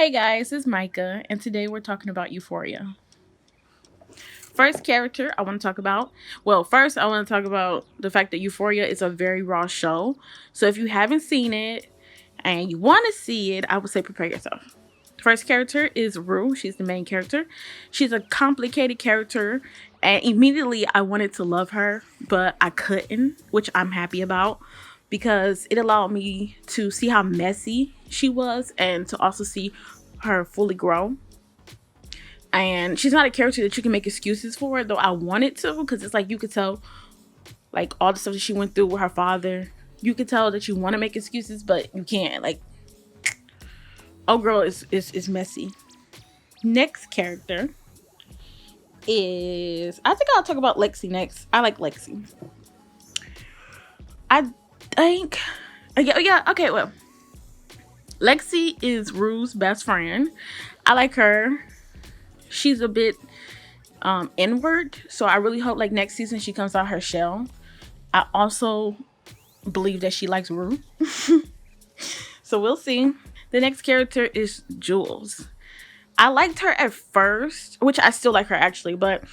Hey guys, it's Micah, and today we're talking about Euphoria. First character I want to talk about. Well, first I want to talk about the fact that Euphoria is a very raw show. So if you haven't seen it and you want to see it, I would say prepare yourself. First character is Rue. She's the main character. She's a complicated character, and immediately I wanted to love her, but I couldn't, which I'm happy about because it allowed me to see how messy she was and to also see her fully grow. And she's not a character that you can make excuses for, though I wanted to, because it's like you could tell, like, all the stuff that she went through with her father. You could tell that you want to make excuses, but you can't. Like, oh girl is messy. Next character is, I think I'll talk about Lexi next. I like Lexi. I think, yeah, okay, well, Lexi is Rue's best friend. I like her. She's a bit inward, so I really hope like next season she comes out her shell. I also believe that she likes Rue. So we'll see. The next character is Jules. I liked her at first, which I still like her actually, but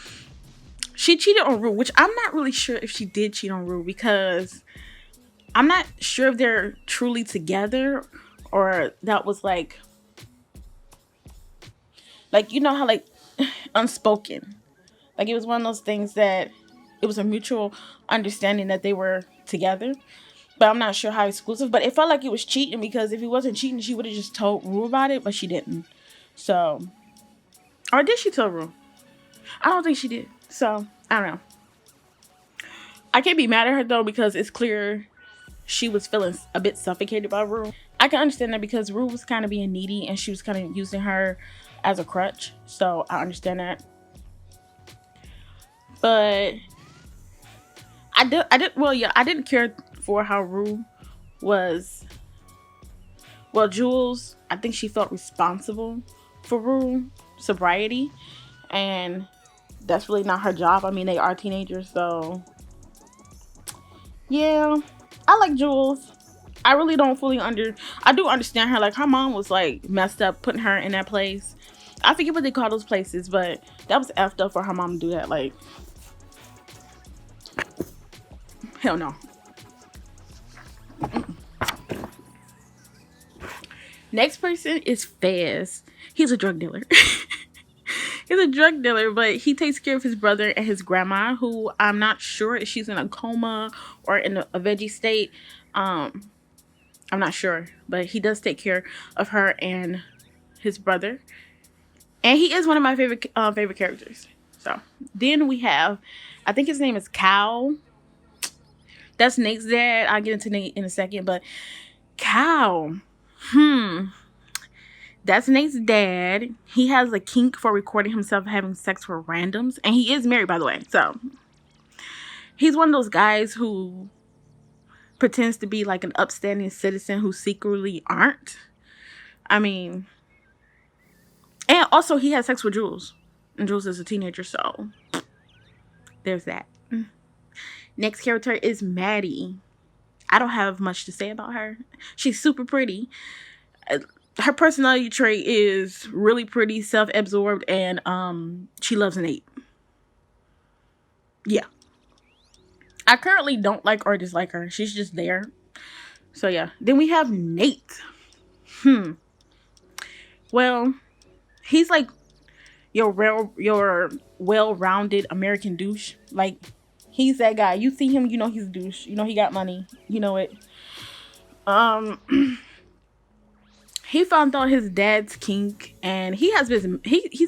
she cheated on Rue, which I'm not really sure if she did cheat on Rue, because I'm not sure if they're truly together or that was like you know how like unspoken. Like it was one of those things that it was a mutual understanding that they were together. But I'm not sure how exclusive. But it felt like it was cheating, because if he wasn't cheating, she would have just told Rue about it, but she didn't. So, or did she tell Rue? I don't think she did. So, I don't know. I can't be mad at her though, because it's clear she was feeling a bit suffocated by Rue. I can understand that because Rue was kind of being needy and she was kind of using her as a crutch. So, I understand that. But I didn't care for how Rue was. Well, Jules, I think she felt responsible for Rue sobriety, and that's really not her job. I mean, they are teenagers, so yeah, I like Jules. I really don't fully I do understand her. Like, her mom was like messed up putting her in that place. I forget what they call those places, but that was effed up for her mom to do that. Like, hell no. Next person is Fez. He's a drug dealer. He's a drug dealer, but he takes care of his brother and his grandma, who I'm not sure if she's in a coma or in a veggie state. I'm not sure, but he does take care of her and his brother, and he is one of my favorite characters. So then we have, I think his name is Cal. That's Nate's dad. I'll get into Nate in a second, but Cal, that's Nate's dad. He has a kink for recording himself having sex with randoms, and he is married, by the way. So he's one of those guys who pretends to be like an upstanding citizen who secretly aren't. I mean, and also he has sex with Jules, and Jules is a teenager, so there's that. Next character is Maddie. I don't have much to say about her. She's super pretty. Her personality trait is really pretty, self-absorbed, and she loves Nate. Yeah. I currently don't like or dislike her. She's just there. So yeah. Then we have Nate. Well, he's like your well-rounded American douche. Like, he's that guy. You see him, you know he's a douche. You know he got money. You know it. He found out his dad's kink, and he's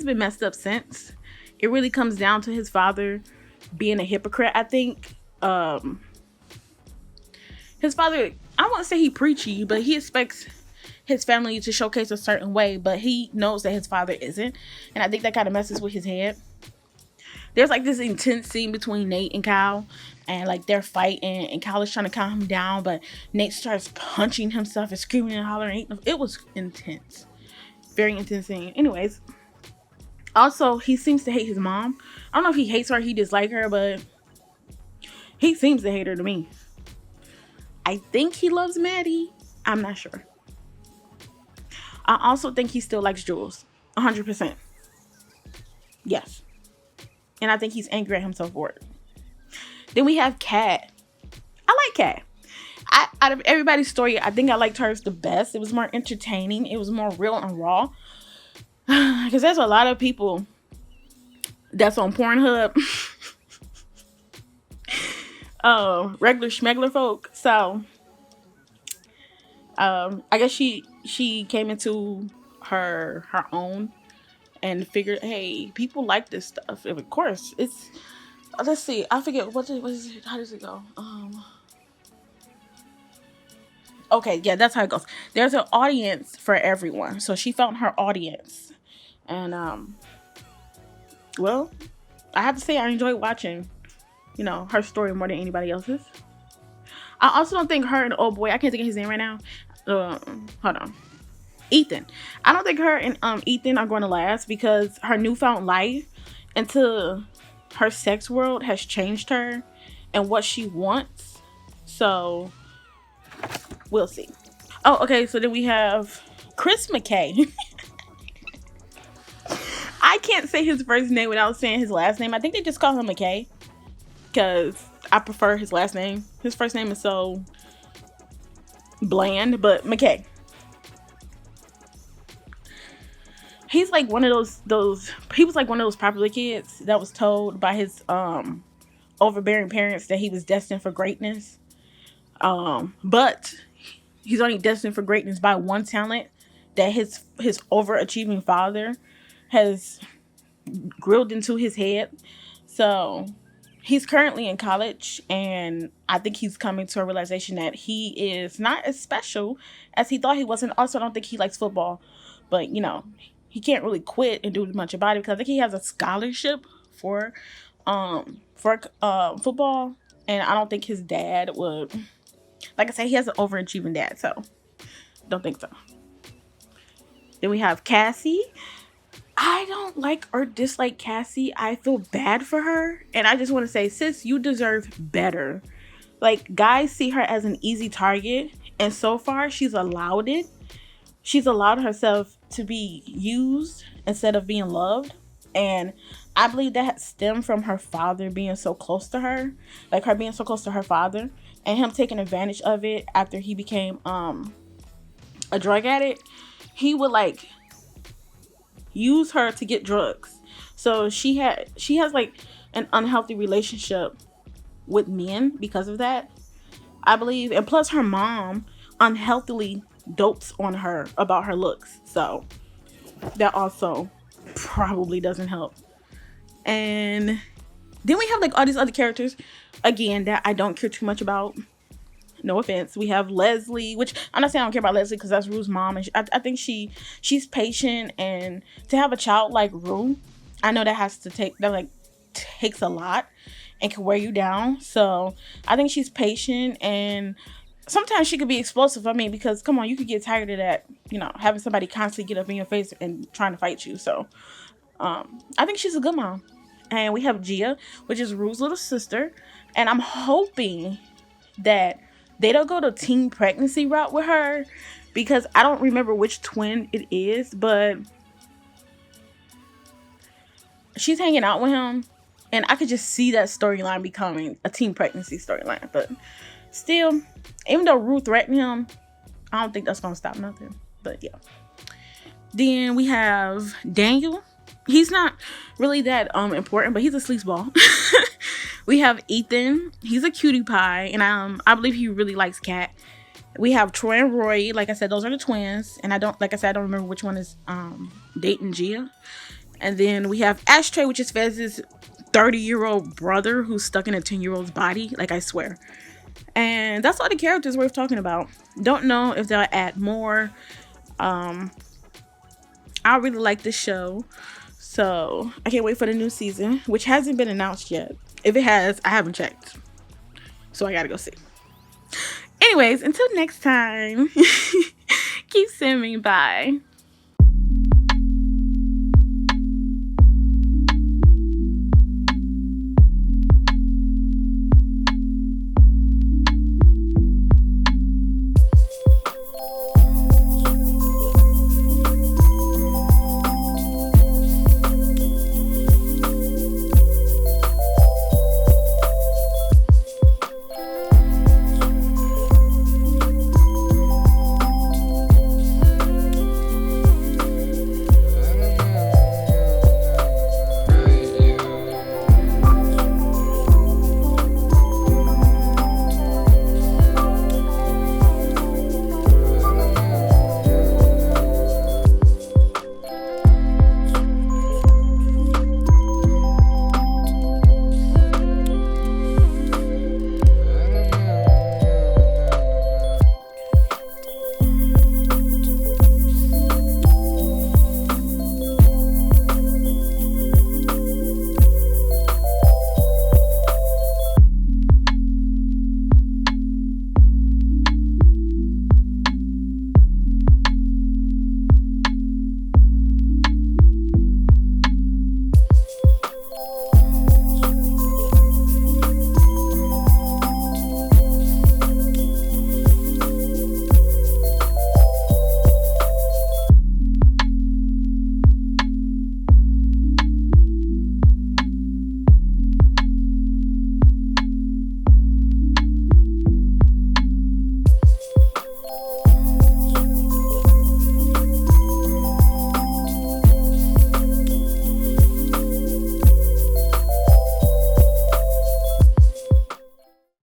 been messed up since. It really comes down to his father being a hypocrite, I think. His father, I won't say he preachy, but he expects his family to showcase a certain way, but he knows that his father isn't, and I think that kind of messes with his head. There's like this intense scene between Nate and Kyle, and like they're fighting, and Kyle is trying to calm him down, but Nate starts punching himself and screaming and hollering. It was intense. Very intense scene. Anyways, also, he seems to hate his mom. I don't know if he hates her or he dislikes her, but he seems to hate her to me. I think he loves Maddie. I'm not sure. I also think he still likes Jules. 100%. Yes. And I think he's angry at himself for it. Then we have Kat. I like Kat. Out of everybody's story, I think I liked hers the best. It was more entertaining. It was more real and raw. Because there's a lot of people that's on Pornhub. Regular schmegler folk. So, I guess she came into her own and figured, hey, people like this stuff. And of course, it's, let's see, I forget what is it, how does it go? Okay, yeah, that's how it goes. There's an audience for everyone. So she found her audience. And well, I have to say I enjoyed watching, her story more than anybody else's. I also don't think her and old boy, I can't think of his name right now. Hold on. Ethan. I don't think her and Ethan are going to last because her newfound life into her sex world has changed her and what she wants. So we'll see. Oh, okay. So then we have Chris McKay. I can't say his first name without saying his last name. I think they just call him McKay because I prefer his last name. His first name is so bland, but McKay. He's like one of those. He was like one of those popular kids that was told by his overbearing parents that he was destined for greatness. But he's only destined for greatness by one talent that his overachieving father has grilled into his head. So he's currently in college, and I think he's coming to a realization that he is not as special as he thought he was. And also, I don't think he likes football, but he can't really quit and do much about it because I think he has a scholarship for football, and I don't think his dad would. Like I said, he has an overachieving dad, so don't think so. Then we have Cassie. I don't like or dislike Cassie. I feel bad for her, and I just want to say, sis, you deserve better. Like, guys see her as an easy target, and so far she's allowed it. She's allowed herself to be used instead of being loved. And I believe that stemmed from her father being so close to her. Like, her being so close to her father and him taking advantage of it after he became a drug addict. He would like use her to get drugs. So she has like an unhealthy relationship with men because of that, I believe. And plus her mom unhealthily dotes on her about her looks, so that also probably doesn't help. And then we have like all these other characters again that I don't care too much about. No offense. We have Leslie, which I'm not saying I don't care about Leslie because that's Rue's mom, and I think she's patient, and to have a child like Rue, I know that takes a lot and can wear you down. So I think she's patient, and sometimes she could be explosive. I mean, because come on, you could get tired of that, having somebody constantly get up in your face and trying to fight you. So I think she's a good mom. And we have Gia, which is Rue's little sister, and I'm hoping that they don't go the teen pregnancy route with her, because I don't remember which twin it is, but she's hanging out with him, and I could just see that storyline becoming a teen pregnancy storyline. But still, even though Rue threatened him, I don't think that's gonna stop nothing. But yeah. Then we have Daniel. He's not really that important, but he's a sleazeball. We have Ethan. He's a cutie pie, and I believe he really likes Kat. We have Troy and Roy. Like I said, those are the twins, and I don't remember which one is dating Gia. And then we have Ashtray, which is Fez's 30-year-old brother who's stuck in a 10-year-old's body. Like, I swear. And that's all the characters worth talking about. Don't know if they'll add more. I really like this show, so I can't wait for the new season, which hasn't been announced yet. If it has, I haven't checked, so I gotta go see. Anyways, until next time, keep simming. Bye.